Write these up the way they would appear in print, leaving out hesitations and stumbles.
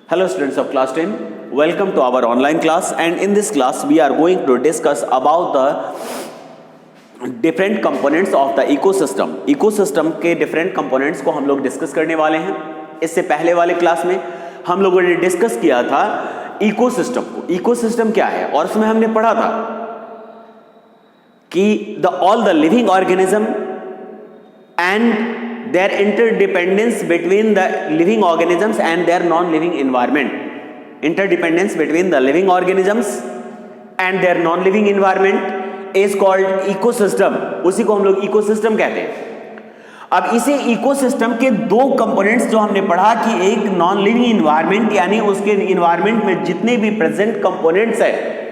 Hello students of class 10, welcome to our online class, and in this class we are going to discuss about the different components of the ecosystem. Ecosystem के different components को हम लोग discuss करने वाले हैं. इससे पहले वाले क्लास में हम लोगों ने डिस्कस किया था इकोसिस्टम को. इकोसिस्टम क्या है, और उसमें हमने पढ़ा था कि all the living organism and their interdependence between the living organisms and their non-living environment. Interdependence between the living organisms and their non-living environment is called ecosystem. उसी को हम लोग इकोसिस्टम कहते हैं. अब इसे इकोसिस्टम के दो कंपोनेंट्स जो हमने पढ़ा कि एक नॉन लिविंग इन्वायरमेंट यानी उसके इन्वायरमेंट में जितने भी प्रेजेंट कंपोनेंट्स है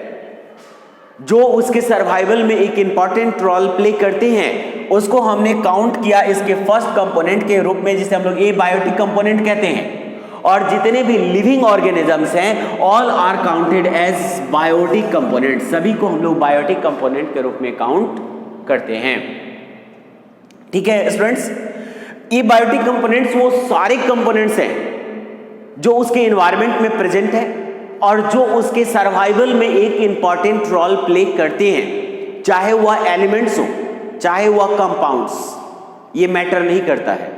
जो उसके सर्वाइवल में एक इंपॉर्टेंट रोल प्ले करते हैं, उसको हमने काउंट किया इसके फर्स्ट कंपोनेंट के रूप में, जिसे हम लोग एबायोटिक कंपोनेंट कहते हैं. और जितने भी लिविंग ऑर्गेनिजम्स हैं all are counted as biotic component. सभी को हम लोग बायोटिक कंपोनेंट के रूप में काउंट करते हैं. ठीक है स्टूडेंट्स, एबायोटिक कंपोनेंट्स वो सारे कंपोनेंट्स हैं जो उसके एनवायरनमेंट में प्रेजेंट है और जो उसके सर्वाइवल में एक इंपॉर्टेंट रोल प्ले करते हैं. चाहे वह एलिमेंट्स हो चाहे वह कंपाउंड्स, ये मैटर नहीं करता है.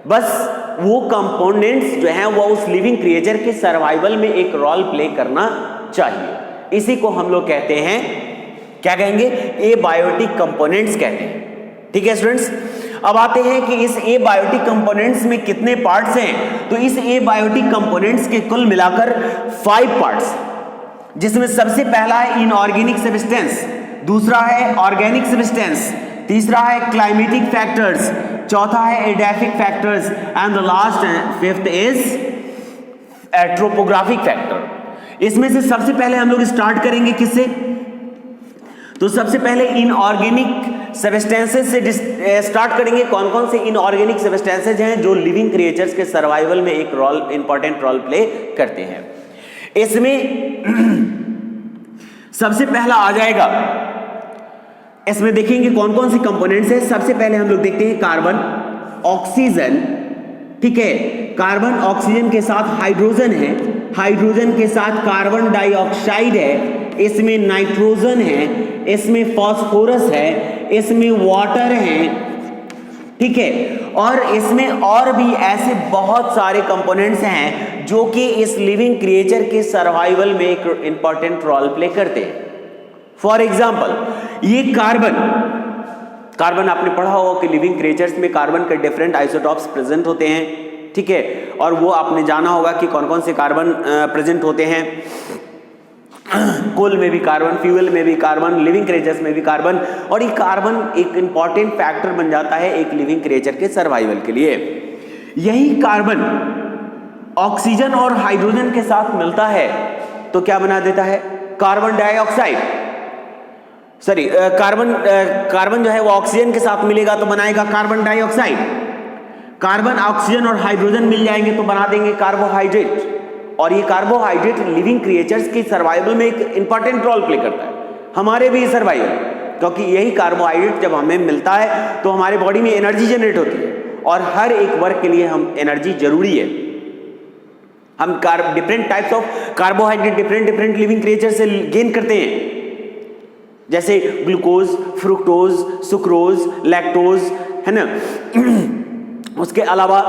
बस वो कंपोनेंट्स जो हैं वो उस लिविंग क्रिएचर के सर्वाइवल में एक रोल प्ले करना चाहिए. इसी को हम लोग कहते हैं, क्या कहेंगे, एबायोटिक कंपोनेंट्स कहते हैं. ठीक है स्टूडेंट्स, अब आते हैं कि इस एबायोटिक कंपोनेंट्स में कितने पार्ट्स हैं. तो इस एबायोटिक कंपोनेंट्स के कुल मिलाकर 5 पार्ट्स, जिसमें सबसे पहला है इनऑर्गेनिक सब्सटेंस, दूसरा है ऑर्गेनिक सब्सटेंस, तीसरा है क्लाइमेटिक फैक्टर्स, चौथा है edaphic factors and the last fifth is topographic factor. इसमें से सबसे पहले हम लोग स्टार्ट करेंगे किससे, तो सबसे पहले इनऑर्गेनिक सब्सटेंसेस से स्टार्ट करेंगे. कौन कौन से इनऑर्गेनिक सब्सटेंसेस हैं जो लिविंग क्रिएचर्स के सर्वाइवल में एक इंपॉर्टेंट रोल प्ले करते हैं. इसमें सबसे पहला आ जाएगा, इसमें देखेंगे कौन कौन सी कंपोनेंट्स हैं. सबसे पहले हम लोग देखते हैं कार्बन, ऑक्सीजन. ठीक है, कार्बन ऑक्सीजन के साथ हाइड्रोजन है, हाइड्रोजन के साथ कार्बन डाइऑक्साइड है, इसमें नाइट्रोजन है, इसमें फास्फोरस है, इसमें वाटर है. ठीक है, और इसमें और भी ऐसे बहुत सारे कंपोनेंट्स हैं जो कि इस लिविंग क्रिएचर के सर्वाइवल में एक इंपॉर्टेंट रोल प्ले करते हैं. फॉर एग्जाम्पल, ये कार्बन आपने पढ़ा होगा कि लिविंग क्रिएचर्स में कार्बन के डिफरेंट आइसोटॉप्स प्रेजेंट होते हैं. ठीक है, और वो आपने जाना होगा कि कौन कौन से कार्बन प्रेजेंट होते हैं. कोल में भी कार्बन, फ्यूल में भी कार्बन, लिविंग क्रिएचर्स में भी कार्बन. और ये कार्बन एक इंपॉर्टेंट फैक्टर बन जाता है एक लिविंग क्रिएचर के सर्वाइवल के लिए. यही कार्बन ऑक्सीजन और हाइड्रोजन के साथ मिलता है तो क्या बना देता है, कार्बन डाइऑक्साइड. सॉरी, कार्बन जो है वो ऑक्सीजन के साथ मिलेगा तो बनाएगा कार्बन डाइऑक्साइड. कार्बन, ऑक्सीजन और हाइड्रोजन मिल जाएंगे तो बना देंगे कार्बोहाइड्रेट. और ये कार्बोहाइड्रेट लिविंग क्रिएचर्स की सर्वाइवल में एक इंपॉर्टेंट रोल प्ले करता है, हमारे भी सर्वाइवल, क्योंकि यही कार्बोहाइड्रेट जब हमें मिलता है तो हमारे बॉडी में एनर्जी जनरेट होती है और हर एक वर्क के लिए हम एनर्जी जरूरी है. हम different types of carbohydrate different living creature से गेन करते हैं, जैसे ग्लूकोज, फ्रुक्टोज, सुक्रोज, लैक्टोज, है ना. उसके अलावा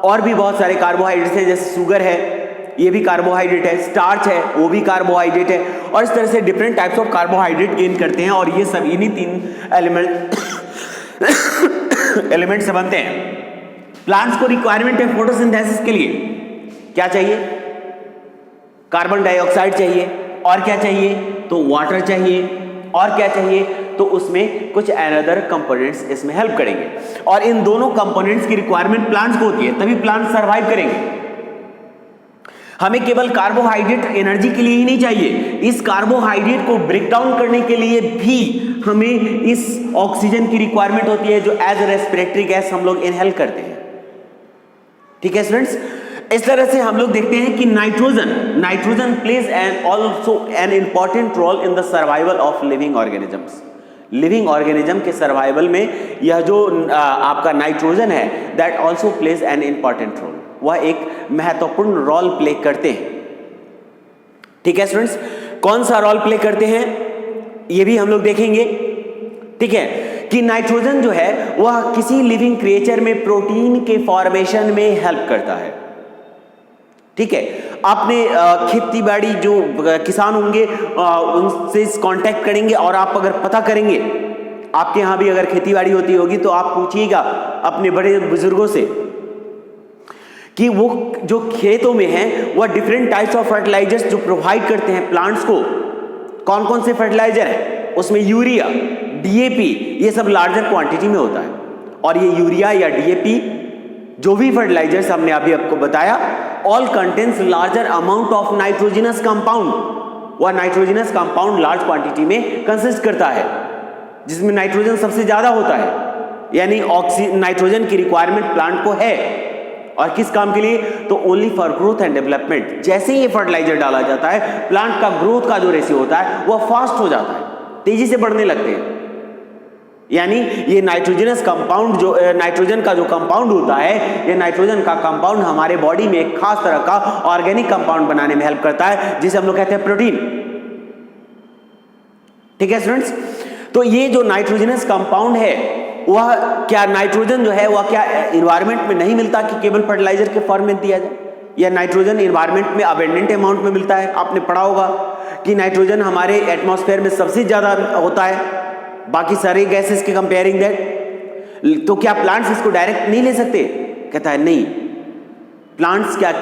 और भी बहुत सारे कार्बोहाइड्रेट्स हैं, जैसे शुगर है, ये भी कार्बोहाइड्रेट है, स्टार्च है, वो भी कार्बोहाइड्रेट है. और इस तरह से different types of carbohydrate gain करते हैं और ये सब इन्हीं 3 एलिमेंट से बनते हैं. प्लांट्स को रिक्वायरमेंट है फोटोसिंथेसिस के लिए क्या चाहिए, कार्बन डाइऑक्साइड चाहिए, और क्या चाहिए तो वाटर चाहिए, और क्या चाहिए तो उसमें कुछ अनदर कंपोनेंट्स इसमें हेल्प करेंगे. और इन दोनों कंपोनेंट्स की रिक्वायरमेंट प्लांट्स को होती है, तभी प्लांट्स सर्वाइव करेंगे. हमें केवल कार्बोहाइड्रेट एनर्जी के लिए ही नहीं चाहिए, इस कार्बोहाइड्रेट को ब्रेक डाउन करने के लिए भी हमें इस ऑक्सीजन की रिक्वायरमेंट होती है जो एज ए रेस्पिरेटरी गैस हम लोग इनहेल करते हैं. ठीक है स्टूडेंट्स, इस तरह से हम लोग देखते हैं कि nitrogen plays an also an important role in the survival of living organisms. Living organism के सर्वाइवल में यह जो आपका नाइट्रोजन है that also plays an important role. वह एक महत्वपूर्ण रोल प्ले करते हैं। ठीक है स्टूडेंट्स, कौन सा रोल प्ले करते हैं ये भी हम लोग देखेंगे। ठीक है, कि नाइट्रोजन जो है वह किसी लिविंग क्रिएचर में प्रोटीन के फॉर्मेशन में हेल्प करता है। ठीक है, आपने खेती बाड़ी जो किसान होंगे उनसे कांटेक्ट करेंगे और आप अगर पता करेंगे, आपके यहाँ भी अगर खेती बाड़ी होती होगी तो आप पूछिएगा अपने बड़े बुजुर्गों से कि वो जो खेतों में हैं वह डिफरेंट टाइप्स ऑफ फर्टिलाइजर्स जो प्रोवाइड करते हैं प्लांट्स को, कौन कौन से फर्टिलाइजर है, उसमें यूरिया, डीएपी, ये सब लार्जर क्वांटिटी में होता है। और ये यूरिया या डीएपी जो भी फर्टिलाइजर्स हमने अभी आपको बताया, all contains larger amount of nitrogenous compound. वह नाइट्रोजिनस कंपाउंड लार्ज क्वांटिटी में कंसिस्ट करता है, जिसमें नाइट्रोजन सबसे ज्यादा होता है, यानी नाइट्रोजन की रिक्वायरमेंट प्लांट को है। और किस काम के लिए? तो only for growth and development. जैसे ही ये फर्टिलाइजर डाला जाता है, प्लांट का ग्रोथ का जो रेशियो होता है वह फास्ट हो जाता है, तेजी से बढ़ने लगते हैं। यानी ये नाइट्रोजनस कंपाउंड जो नाइट्रोजन का जो कंपाउंड होता है, ये नाइट्रोजन का कंपाउंड हमारे बॉडी में एक खास तरह का ऑर्गेनिक कंपाउंड बनाने में हेल्प करता है, जिसे हम लोग कहते हैं प्रोटीन। ठीक है स्टूडेंट्स, तो ये जो नाइट्रोजनस कंपाउंड है वह क्या नाइट्रोजन जो है वह क्या एनवायरमेंट में नहीं मिलता कि केवल फर्टिलाइजर के फॉर्म में दिया जाए, या नाइट्रोजन एनवायरमेंट में अबेंडेंट अमाउंट में मिलता है। आपने पढ़ा होगा कि नाइट्रोजन हमारे एटमॉस्फेयर में सबसे ज्यादा होता है बाकी सारे गैसेस के कंपेयरिंग दैट। तो क्या प्लांट्स इसको डायरेक्ट नहीं ले सकते? कहता है नहीं, प्लांट्स क्या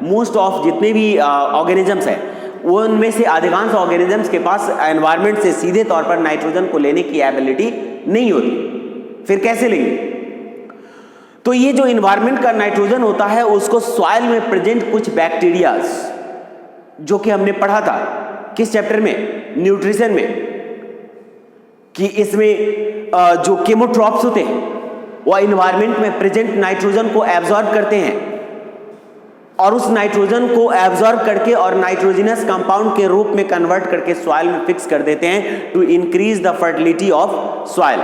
मोस्ट ऑफ जितने भी ऑर्गेनिजम्स हैं वो उनमें से अधिकांश ऑर्गेनिजम्स के पास एनवायरमेंट से सीधे तौर पर नाइट्रोजन को लेने की एबिलिटी नहीं होती। फिर कैसे लेंगे? तो ये जो एनवायरमेंट का नाइट्रोजन होता है उसको सॉइल में प्रेजेंट कुछ बैक्टीरियाज, जो कि हमने पढ़ा था किस चैप्टर में? न्यूट्रिशन में, कि इसमें जो केमोट्रॉप्स होते हैं वह एनवायरमेंट में प्रेजेंट नाइट्रोजन को एब्जॉर्ब करते हैं और उस नाइट्रोजन को एब्जॉर्ब करके और नाइट्रोजनस कंपाउंड के रूप में कन्वर्ट करके सॉइल में फिक्स कर देते हैं to increase the fertility of soil.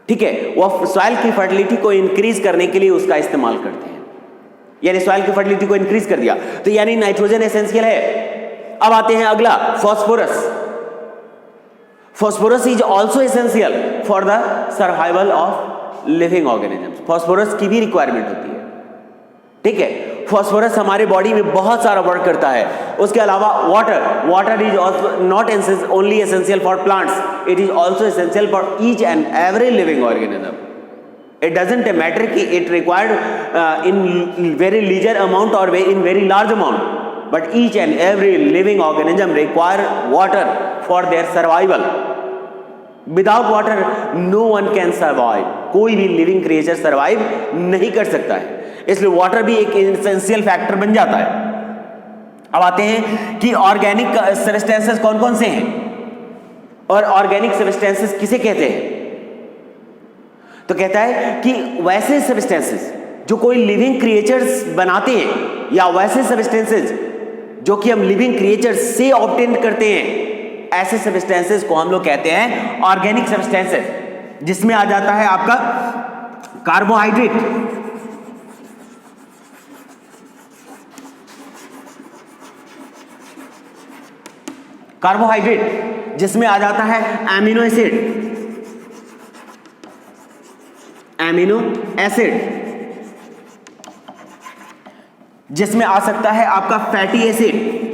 ठीक है, वह सॉइल की फर्टिलिटी को इंक्रीज करने के लिए उसका इस्तेमाल करते हैं, यानी सॉइल की फर्टिलिटी को इंक्रीज कर दिया, तो यानी नाइट्रोजन एसेंशियल है। अब आते हैं अगला, phosphorus. Phosphorus is also essential for the survival of living organisms. Phosphorus की भी रिक्वायरमेंट होती है। ठीक है, फॉस्फोरस हमारे बॉडी में बहुत सारा वर्क करता है। उसके अलावा water is also not only essential for plants, it is also essential for each and every living organism. It doesn't matter कि it required in very lesser amount और in very large amount, but each and every living organism require water for their survival. Without water no one can survive. कोई भी living creature survive नहीं कर सकता है, इसलिए water भी एक एसेंशियल फैक्टर बन जाता है। अब आते हैं कि ऑर्गेनिक सब्सटेंसेस कौन कौन से हैं और ऑर्गेनिक सब्सटेंसेस किसे कहते हैं। तो कहता है कि वैसे सब्सटेंसेस जो कोई लिविंग क्रिएचर्स बनाते हैं या वैसे सब्सटेंसेस जो कि हम लिविंग क्रिएचर्स से ऑब्टेन करते हैं, ऐसे सब्सटेंसेस को हम लोग कहते हैं ऑर्गेनिक सब्सटेंसेस, जिसमें आ जाता है आपका कार्बोहाइड्रेट, कार्बोहाइड्रेट जिसमें आ जाता है एमिनो एसिड, एमिनो एसिड जिसमें आ सकता है आपका फैटी एसिड,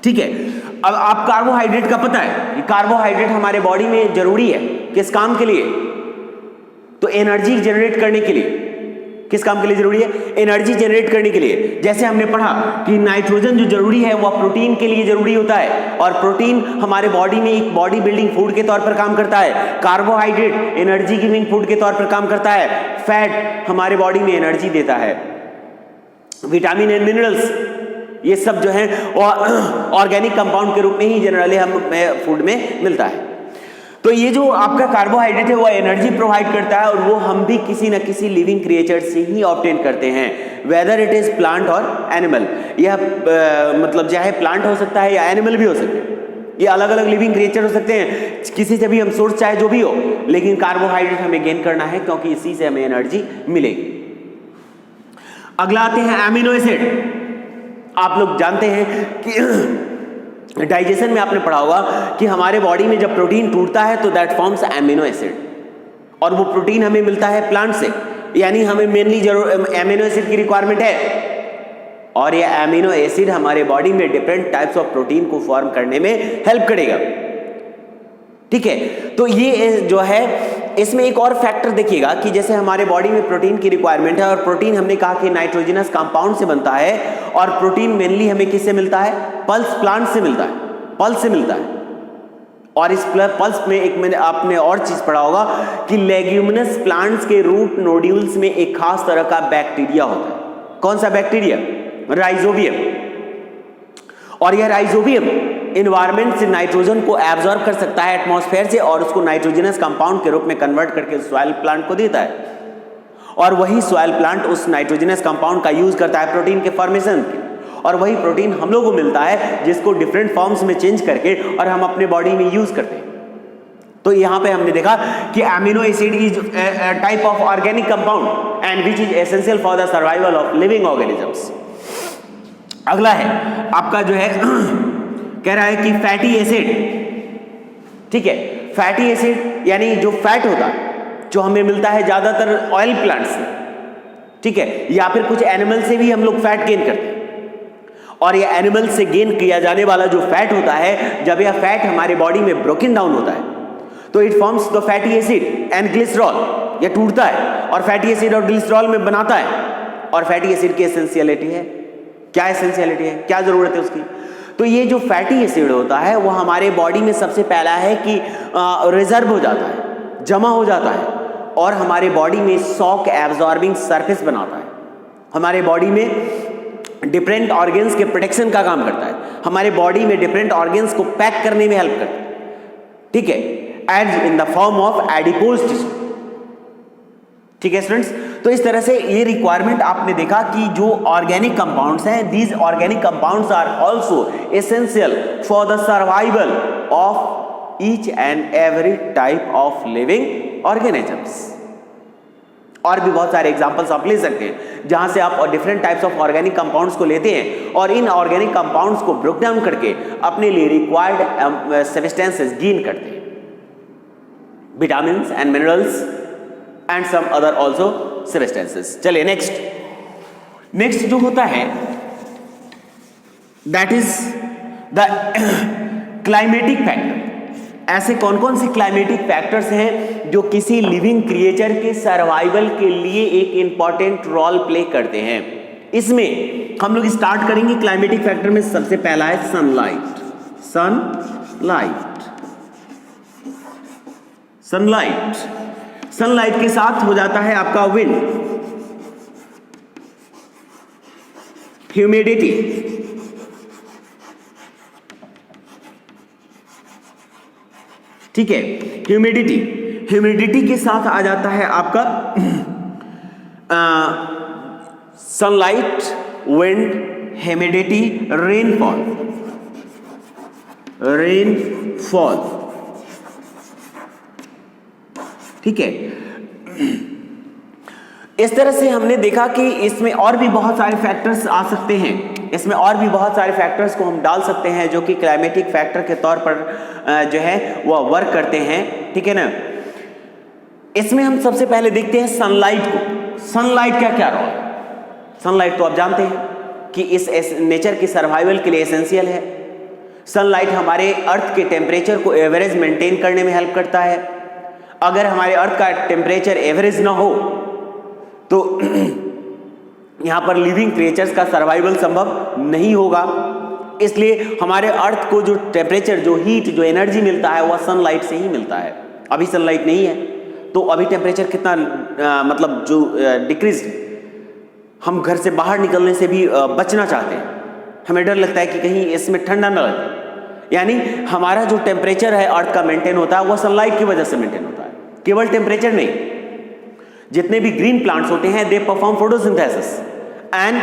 ठीक है। अब आप कार्बोहाइड्रेट का पता है, कार्बोहाइड्रेट हमारे बॉडी में जरूरी है किस काम के लिए? तो एनर्जी जनरेट करने के लिए। किस काम के लिए जरूरी है? एनर्जी जनरेट करने के लिए। जैसे हमने पढ़ा कि नाइट्रोजन जो जरूरी है वह प्रोटीन के लिए जरूरी होता है, और प्रोटीन हमारे बॉडी में एक बॉडी बिल्डिंग फूड के तौर पर काम करता है। कार्बोहाइड्रेट एनर्जी गिविंग फूड के तौर पर काम करता है। फैट हमारे बॉडी में एनर्जी देता है। विटामिन एंड मिनरल्स ये सब जो है ऑर्गेनिक कंपाउंड के रूप में ही जनरली हम फूड में मिलता है। तो ये जो आपका कार्बोहाइड्रेट है वो एनर्जी प्रोवाइड करता है, और वो हम भी किसी न किसी लिविंग क्रिएचर से ही ऑब्टेन करते हैं, वेदर इट इज प्लांट और एनिमल। यह मतलब चाहे प्लांट हो सकता है या एनिमल भी हो सकता है। ये अलग अलग लिविंग क्रिएचर हो सकते हैं, किसी से भी हम सोर्स चाहे जो भी हो, लेकिन कार्बोहाइड्रेट हमें गेन करना है क्योंकि इसी से हमें एनर्जी मिलेगी। अगला आते हैं एमिनो एसिड। आप लोग जानते हैं कि डाइजेशन में आपने पढ़ा होगा कि हमारे बॉडी में जब प्रोटीन टूटता है तो दैट फॉर्म्स एमिनो एसिड, और वो प्रोटीन हमें मिलता है प्लांट से, यानी हमें मेनली जरूर एमिनो एसिड की रिक्वायरमेंट है। और ये एमिनो एसिड हमारे बॉडी में डिफरेंट टाइप्स ऑफ प्रोटीन को फॉर्म करने में हेल्प करेगा। ठीक है, तो ये जो है इसमें एक और फैक्टर देखिएगा कि जैसे हमारे बॉडी में प्रोटीन की रिक्वायरमेंट है, और प्रोटीन हमने कहा कि नाइट्रोजनस कंपाउंड से बनता है, और प्रोटीन मेनली हमें किससे मिलता है? पल्स प्लांट से मिलता है, पल्स से मिलता है। और इस पल्स में एक मैंने आपने और चीज पढ़ा होगा कि लेग्यूमिनस प्लांट्स के रूट नोड्यूल्स में एक खास तरह का बैक्टीरिया होता है। कौन सा बैक्टीरिया? राइजोबियम। और यह राइजोबियम एनवायरमेंट से नाइट्रोजन को एब्जॉर्ब कर सकता है एटमॉस्फेयर से, और उसको नाइट्रोजनस कंपाउंड के रूप में कन्वर्ट करके सॉइल प्लांट को देता है, और वही सॉइल प्लांट उस नाइट्रोजनस कंपाउंड का यूज करता है प्रोटीन के फॉर्मेशन के, और वही प्रोटीन हम लोगों को मिलता है जिसको डिफरेंट फॉर्म्स में चेंज करके और हम अपने बॉडी में यूज करते हैं। तो यहां पे हमने देखा कि amino acid is type of organic compound and which is essential for the survival of living organisms. अगला है आपका जो है कह रहा है कि फैटी एसिड। ठीक है, फैटी एसिड यानी जो फैट होता है जो हमें मिलता है ज्यादातर ऑयल प्लांट से, ठीक है, या फिर कुछ एनिमल से भी हम लोग फैट गेन करते हैं। और ये एनिमल से गेन किया जाने वाला जो फैट होता है, जब यह फैट हमारे बॉडी में ब्रोकन डाउन होता है तो it forms the fatty acid and glycerol. यह टूटता है और फैटी एसिड और ग्लिसरॉल में बनाता है। और फैटी एसिड की एसेंशियलिटी है, क्या एसेंशियलिटी है, क्या जरूरत है उसकी? तो ये जो फैटी एसिड होता है वो हमारे बॉडी में सबसे पहला है कि रिजर्व हो जाता है, जमा हो जाता है, और हमारे बॉडी में शॉक एब्जॉर्बिंग सरफेस बनाता है। हमारे बॉडी में डिफरेंट ऑर्गन्स के प्रोटेक्शन का काम करता है, हमारे बॉडी में डिफरेंट ऑर्गन्स को पैक करने में हेल्प करता है। ठीक है, as in the form of adipose tissue. ठीक है स्टूडेंट्स, तो इस तरह से ये रिक्वायरमेंट आपने देखा कि जो ऑर्गेनिक कंपाउंड्स हैं, these organic compounds are also essential for the survival of each and every type of living organisms. और भी बहुत सारे एग्जांपल्स आप ले सकते हैं जहां से आप different types of organic compounds को लेते हैं और इन ऑर्गेनिक कंपाउंड्स को ब्रेक डाउन करके अपने लिए रिक्वायर्ड सब्सटेंसेस गेन करते हैं, vitamins and minerals and some other also substances. चलिए नेक्स्ट जो होता है that is the climatic factor. ऐसे कौन कौन से क्लाइमेटिक फैक्टर्स हैं जो किसी लिविंग क्रिएचर के सर्वाइवल के लिए एक इंपॉर्टेंट रोल प्ले करते हैं? इसमें हम लोग स्टार्ट करेंगे क्लाइमेटिक फैक्टर में। सबसे पहला है सनलाइट। सनलाइट के साथ हो जाता है आपका विंड, ह्यूमिडिटी, ठीक है, ह्यूमिडिटी के साथ आ जाता है आपका सनलाइट, विंड, ह्यूमिडिटी, रेनफॉल। ठीक है, इस तरह से हमने देखा कि इसमें और भी बहुत सारे फैक्टर्स आ सकते हैं, इसमें और भी बहुत सारे फैक्टर्स को हम डाल सकते हैं जो कि क्लाइमेटिक फैक्टर के तौर पर जो है वो वर्क करते हैं। ठीक है ना, इसमें हम सबसे पहले देखते हैं सनलाइट को। सनलाइट का क्या रोल है? सनलाइट तो आप जानते हैं कि इस नेचर की सर्वाइवल के लिए एसेंशियल है। सनलाइट हमारे अर्थ के टेम्परेचर को एवरेज मेंटेन करने में हेल्प करता है। अगर हमारे अर्थ का टेम्परेचर एवरेज ना हो तो यहां पर लिविंग क्रिएचर्स का सर्वाइवल संभव नहीं होगा। इसलिए हमारे अर्थ को जो टेम्परेचर, जो हीट, जो एनर्जी मिलता है वह सनलाइट से ही मिलता है। अभी सनलाइट नहीं है तो अभी टेम्परेचर कितना मतलब जो डिक्रीज, हम घर से बाहर निकलने से भी बचना चाहते हैं, हमें डर लगता है कि कहीं इसमें ठंडा न लगे। यानी हमारा जो टेम्परेचर है अर्थ का मेंटेन होता है वह सनलाइट की वजह से मेंटेन होता है, केवल टेम्परेचर नहीं। जितने भी ग्रीन प्लांट्स होते हैं they perform photosynthesis and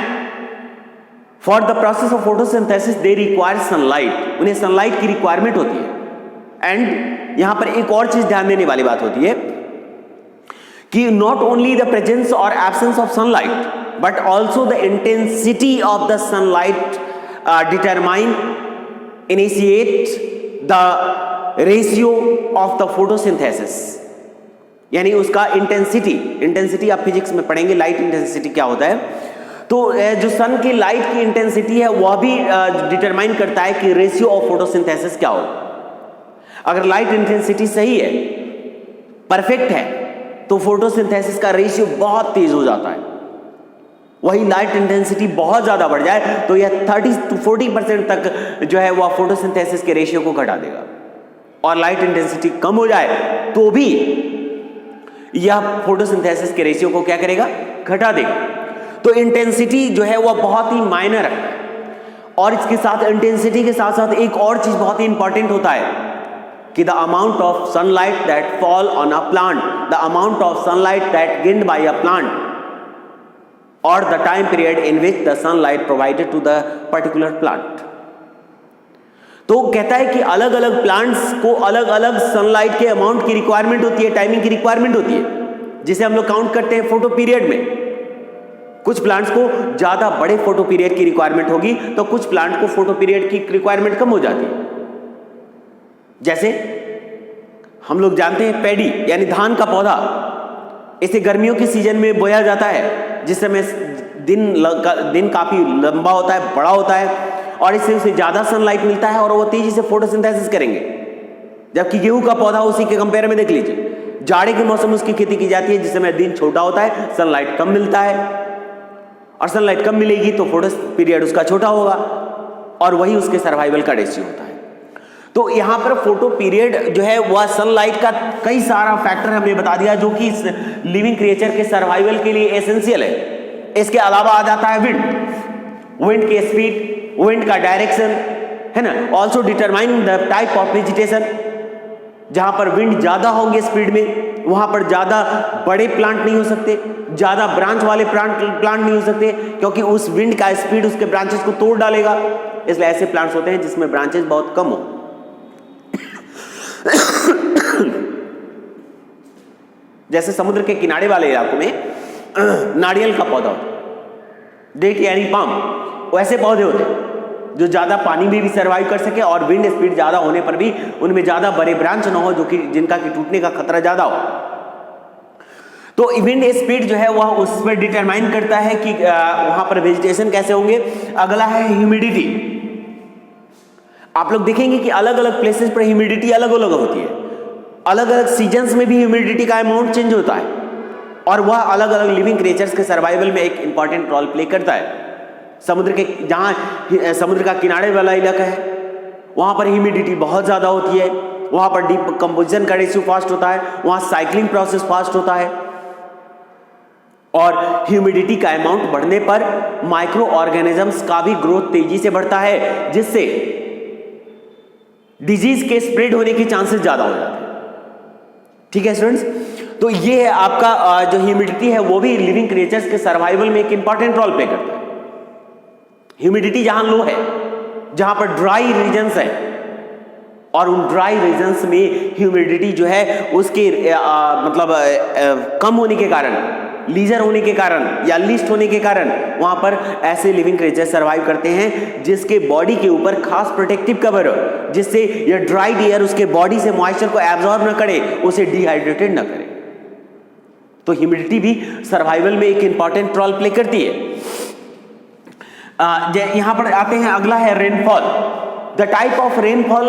for the process of photosynthesis they require sunlight, उन्हें सनलाइट की रिक्वायरमेंट होती है। एंड यहां पर एक और चीज ध्यान देने वाली बात होती है कि नॉट ओनली द प्रेजेंस और absence of sunlight but also the intensity of the sunlight determine initiate the ratio of the photosynthesis, यानी उसका इंटेंसिटी आप फिजिक्स में पढ़ेंगे, लाइट इंटेंसिटी क्या होता है। तो जो सन की लाइट की इंटेंसिटी है वह भी डिटरमाइन करता है कि रेशियो ऑफ फोटोसिंथेसिस क्या हो। अगर लाइट इंटेंसिटी सही है, परफेक्ट है, तो फोटोसिंथेसिस का रेशियो बहुत तेज हो जाता है। वही लाइट इंटेंसिटी बहुत ज्यादा बढ़ जाए तो यह 30 to 40% तक जो है वह फोटोसिंथेसिस के रेशियो को घटा देगा, और लाइट इंटेंसिटी कम हो जाए तो भी यह फोटोसिंथेसिस के रेशियो को क्या करेगा, घटा देगा। तो इंटेंसिटी जो है वह बहुत ही मायने रखता है। और इसके साथ इंटेंसिटी के साथ साथ एक और चीज बहुत ही इंपॉर्टेंट होता है कि the amount of sunlight that fall on a plant, the amount of sunlight that gained by a plant और the time period in which the sunlight provided to the particular plant. तो कहता है कि अलग अलग प्लांट्स को अलग अलग सनलाइट के अमाउंट की रिक्वायरमेंट होती है, टाइमिंग की रिक्वायरमेंट होती है, जिसे हम लोग काउंट करते हैं फोटो पीरियड में। कुछ प्लांट्स को ज्यादा बड़े फोटो पीरियड की रिक्वायरमेंट होगी तो कुछ प्लांट को फोटो पीरियड की रिक्वायरमेंट कम हो जाती है। जैसे हम लोग जानते हैं पैडी यानी धान का पौधा, इसे गर्मियों के सीजन में बोया जाता है, जिस समय दिन काफी लंबा होता है, बड़ा होता है, और इससे उसे ज्यादा सनलाइट मिलता है और वो तेजी से फोटोसिंथेसिस करेंगे। जबकि गेहूं का पौधा उसी के कंपेयर में देख लीजिए, जाड़े के मौसम में उसकी खेती की जाती है, जिस समय दिन छोटा होता है, सनलाइट कम मिलता है, और सनलाइट कम मिलेगी तो फोटो पीरियड उसका छोटा होगा, और वही उसके सर्वाइवल का रेशियो होता है। तो यहां पर फोटो पीरियड जो है वह सनलाइट का कई सारा फैक्टर हमने बता दिया जो कि लिविंग क्रिएचर के सर्वाइवल के लिए एसेंशियल है। इसके अलावा आ जाता है विंड की स्पीड, विंड का डायरेक्शन, है ना, also determine the type of vegetation. जहां पर विंड ज्यादा होंगे स्पीड में, वहां पर ज्यादा बड़े प्लांट नहीं हो सकते, ज्यादा ब्रांच वाले प्लांट नहीं हो सकते, क्योंकि उस विंड का स्पीड उसके ब्रांचेस को तोड़ डालेगा। इसलिए ऐसे प्लांट्स होते हैं जिसमें ब्रांचेस बहुत कम हो। जैसे समुद्र के किनारे वाले इलाकों में नारियल का पौधा होता है, डेट यानी पाम, वैसे पौधे होते हैं जो ज्यादा पानी में भी सर्वाइव कर सके और विंड स्पीड ज्यादा होने पर भी उनमें ज्यादा बड़े ब्रांच न हो, जो कि जिनका कि टूटने का खतरा ज्यादा हो। तो विंड स्पीड जो है वह उस पर डिटरमाइन करता है कि वहां पर वेजिटेशन कैसे होंगे। अगला है ह्यूमिडिटी। आप लोग देखेंगे कि अलग अलग प्लेसेस पर ह्यूमिडिटी अलग अलग होती है, अलग अलग सीजन्स में भी ह्यूमिडिटी का अमाउंट चेंज होता है, और वह अलग अलग लिविंग क्रिएचर्स के सर्वाइवल में एक इंपॉर्टेंट रोल प्ले करता है। जहां समुद्र का किनारे वाला इलाका है वहां पर ह्यूमिडिटी बहुत ज्यादा होती है, वहां पर डिकम्पोजिशन का रेशियो फास्ट होता है, वहां साइक्लिंग प्रोसेस फास्ट होता है, और ह्यूमिडिटी का अमाउंट बढ़ने पर माइक्रो ऑर्गेनिजम्स का भी ग्रोथ तेजी से बढ़ता है, जिससे डिजीज के स्प्रेड होने के चांसेस ज्यादा हो जाते हैं। ठीक है स्टूडेंट्स, तो ये है आपका जो ह्यूमिडिटी है वो भी लिविंग क्रिएचर्स के सर्वाइवल में एक इंपॉर्टेंट रोल प्ले करता है। ह्यूमिडिटी जहां लो है, जहां पर ड्राई रीजन्स है, और उन ड्राई रीजन्स में ह्यूमिडिटी जो है उसके कम होने के कारण, लीजर होने के कारण या लिस्ट होने के कारण वहां पर ऐसे लिविंग क्रिएचर सर्वाइव करते हैं जिसके बॉडी के ऊपर खास प्रोटेक्टिव कवर हो, जिससे यह ड्राइड एयर उसके बॉडी से मॉइस्चर को एब्जॉर्ब न करे, उसे डिहाइड्रेटेड न करे। तो ह्यूमिडिटी भी सर्वाइवल में एक इंपॉर्टेंट रोल प्ले करती है। यहां पर आते हैं, अगला है rainfall. The type of rainfall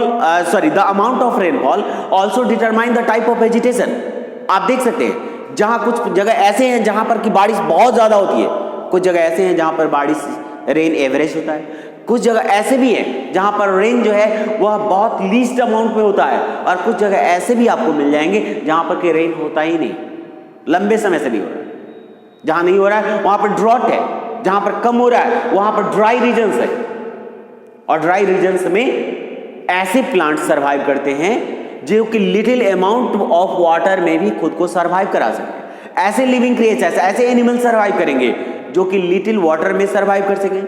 the amount of rainfall also determine the type of vegetation. आप देख सकते हैं जहां कुछ जगह ऐसे हैं जहां पर की बारिश बहुत ज्यादा होती है, कुछ जगह ऐसे हैं जहां पर बारिश रेन एवरेज होता है, कुछ जगह ऐसे भी हैं जहां पर रेन जो है वह बहुत लीस्ट अमाउंट में होता है, और कुछ जगह ऐसे भी आपको मिल जाएंगे जहां पर कि रेन होता ही नहीं, लंबे समय से नहीं हो रहा है। जहां नहीं हो रहा है वहां पर ड्रॉट है, जहां पर कम हो रहा है वहां पर ड्राई रीजन्स है, और ड्राई रीजन्स में ऐसे प्लांट सर्वाइव करते हैं जो कि लिटिल अमाउंट ऑफ वाटर में भी खुद को सर्वाइव करा सकते हैं। ऐसे लिविंग क्रिएचर्स, ऐसे एनिमल सर्वाइव करेंगे जो कि लिटिल वाटर में सर्वाइव कर सकें,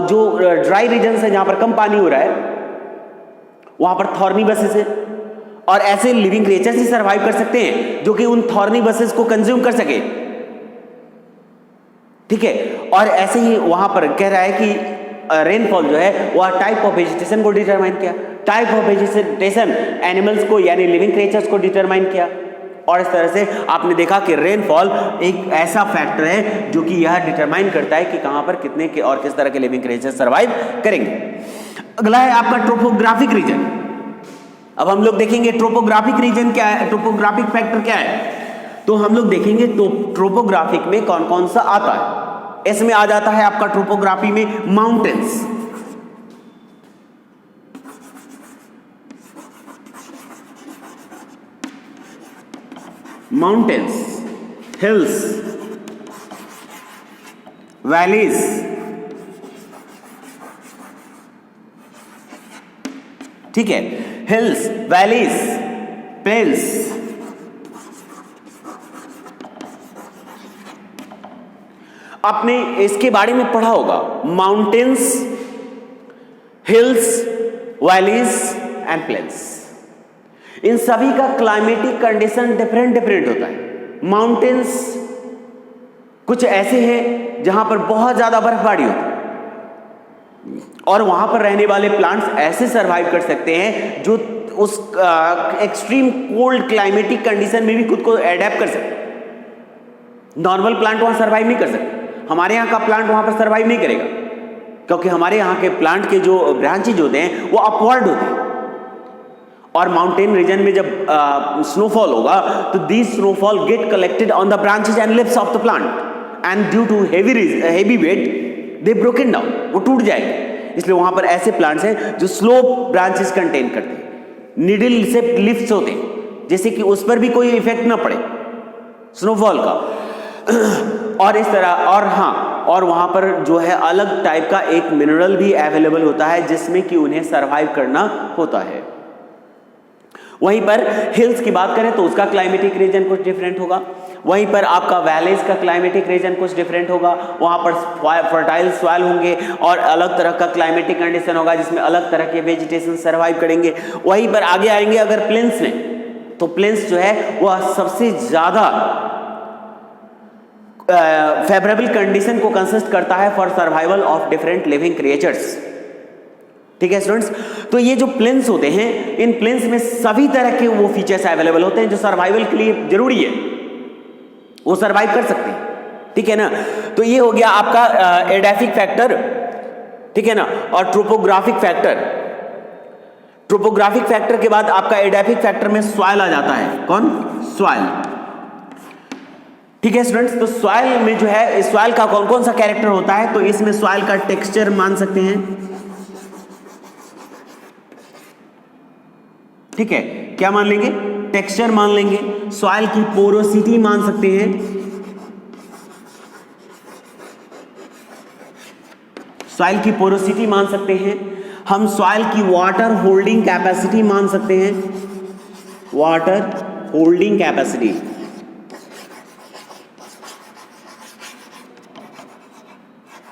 जो ड्राई रीजन है जहां पर कम पानी हो रहा है वहां पर थॉर्नी बसेस है, और ऐसे लिविंग क्रिएचर्स ही सर्वाइव कर सकते हैं जो कि उन थॉर्नी बसेस को कंज्यूम कर सके। ठीक है, और ऐसे ही वहां पर कह रहा है कि रेनफॉल जो है वह टाइप ऑफ वेजिटेशन को डिटरमाइन किया, टाइप ऑफ वेजिटेशन एनिमल्स को यानी लिविंग क्रिएचर्स को डिटरमाइन किया, और इस तरह से आपने देखा कि रेनफॉल एक ऐसा फैक्टर है जो कि यह डिटरमाइन करता है कि कहां पर कितने के और किस तरह के लिविंग क्रिएचर्स सर्वाइव करेंगे। अगला है आपका ट्रोपोग्राफिक रीजन। अब हम लोग देखेंगे ट्रोपोग्राफिक रीजन क्या है, ट्रोपोग्राफिक फैक्टर क्या है। तो हम लोग देखेंगे तो ट्रोपोग्राफिक में कौन कौन सा आता है। इसमें आ जाता है आपका ट्रोपोग्राफी में माउंटेन्स, हिल्स, वैलीज, ठीक है, हिल्स, वैलीज, प्लेन्स, आपने इसके बारे में पढ़ा होगा। Mountains, hills, valleys and plains, इन सभी का क्लाइमेटिक कंडीशन डिफरेंट होता है। माउंटेन्स कुछ ऐसे हैं जहां पर बहुत ज्यादा बर्फबारी होती है और वहां पर रहने वाले प्लांट्स ऐसे सरवाइव कर सकते हैं जो उस एक्सट्रीम कोल्ड क्लाइमेटिक कंडीशन में भी खुद को एडेप्ट कर सकते। नॉर्मल प्लांट वहां सरवाइव नहीं कर सकते। हमारे यहाँ का प्लांट वहां पर सरवाइव नहीं करेगा क्योंकि हमारे यहाँ के प्लांट के जो ब्रांचेज होते हैं वो अपवर्ड होते हैं, और माउंटेन रीजन में जब स्नोफॉल होगा तो these snowfall get collected on the branches and leaves of the plant and due to heavy weight they broken down, वो टूट जाएंगे। इसलिए वहां पर ऐसे प्लांट्स हैं जो स्लोप ब्रांचेस कंटेन करते हैं, निडल से लिफ्ट्स होते हैं, जैसे कि उस पर भी कोई इफेक्ट ना पड़े स्नोफॉल का। और इस तरह और वहां पर जो है अलग टाइप का एक मिनरल भी अवेलेबल होता है जिसमें कि उन्हें सरवाइव करना होता है। वहीं पर हिल्स की बात करें तो उसका क्लाइमेटिक रीजन कुछ डिफरेंट होगा। वहीं पर आपका वैलीज का क्लाइमेटिक रीजन कुछ डिफरेंट होगा। वहां पर फर्टाइल सॉइल होंगे और अलग तरह का क्लाइमेटिक कंडीशन होगा जिसमें अलग तरह के वेजिटेशन सर्वाइव करेंगे। वहीं पर आगे आएंगे अगर प्लेन्स में, तो प्लेन्स जो है वह सबसे ज्यादा फेवरेबल कंडीशन को कंसिस्ट करता है for survival of different living creatures. ठीक है स्टूडेंट्स, तो ये जो प्लेन्स होते हैं, इन प्लेन्स में सभी तरह के वो फीचर्स अवेलेबल होते हैं जो सर्वाइवल के लिए जरूरी है, वो सर्वाइव कर सकते हैं। ठीक है ना, तो ये हो गया आपका एडाफिक फैक्टर, ठीक है ना, और ट्रोपोग्राफिक फैक्टर। ट्रोपोग्राफिक फैक्टर के बाद आपका एडाफिक फैक्टर में सॉइल आ जाता है। कौन? सॉइल। ठीक है स्टूडेंट्स, तो सॉइल में जो है सॉइल का कौन कौन सा कैरेक्टर होता है, तो इसमें सॉइल का टेक्सचर मान सकते हैं। ठीक है, क्या मान लेंगे? टेक्सचर मान लेंगे। सॉइल की पोरोसिटी मान सकते हैं। सॉइल की पोरोसिटी मान सकते हैं। हम सॉइल की वाटर होल्डिंग कैपेसिटी मान सकते हैं। वाटर होल्डिंग कैपेसिटी,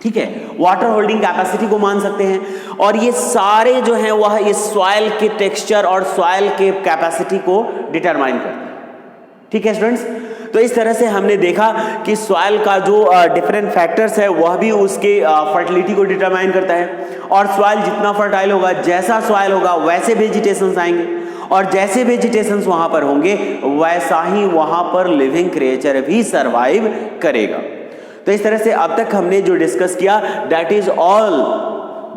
ठीक है, वाटर होल्डिंग कैपेसिटी को मान सकते हैं। और ये सारे जो हैं वह ये सॉइल के टेक्सचर और सॉइल के कैपेसिटी को डिटरमाइन करते हैं। ठीक है स्टूडेंट्स, तो इस तरह से हमने देखा कि सॉइल का जो डिफरेंट फैक्टर्स है वह भी उसके फर्टिलिटी को डिटरमाइन करता है। और सॉइल जितना फर्टाइल होगा, जैसा सॉइल होगा वैसे वेजिटेशंस आएंगे, और जैसे वेजिटेशंस वहां पर होंगे वैसा ही वहां पर लिविंग क्रिएचर भी सर्वाइव करेगा। तो इस तरह से अब तक हमने जो डिस्कस किया, that is all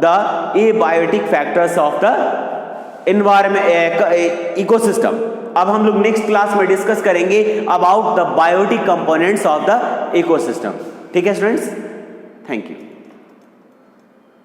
the abiotic factors of the environment ecosystem. अब हम लोग नेक्स्ट क्लास में डिस्कस करेंगे about the biotic components of the ecosystem. ठीक है स्टूडेंट्स, थैंक यू।